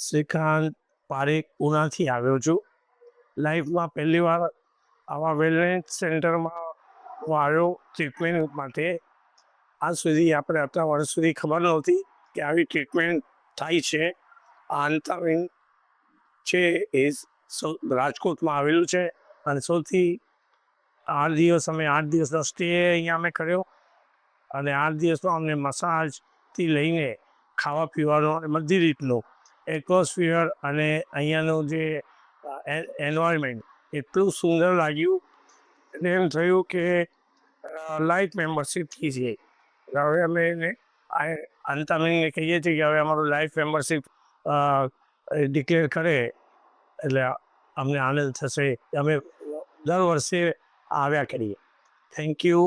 શ્રીકાંત પારેખ ઉનાથી આવ્યો છું. લાઈફમાં પહેલી વાર આવા વેલનેસ સેન્ટરમાં હું આવ્યો ટ્રીટમેન્ટ માટે. આજ સુધી આપણે આટલા વર્ષ સુધી ખબર નહોતી કે આવી ટ્રીટમેન્ટ થાય છે. આ અંતાવીન છે એ રાજકોટમાં આવેલું છે અને સૌથી 8 દિવસનો સ્ટે અહીંયા અમે કર્યો અને 8 દિવસમાં અમને મસાજથી લઈને ખાવા પીવાનો અને બધી રીતનું એટમોસ્ફિયર અને અહીંયાનું જે એન્વાયરમેન્ટ એટલું સુંદર લાગ્યું. અને એમ થયું કે લાઈફ મેમ્બરશીપ કીજીએ. હવે અમે એને અંતામીને કહીએ છીએ કે હવે અમારું લાઈફ મેમ્બરશીપ ડિક્લેર કરે એટલે અમને આનંદ થશે. અમે દર વર્ષે આવ્યા કરીએ. Thank you.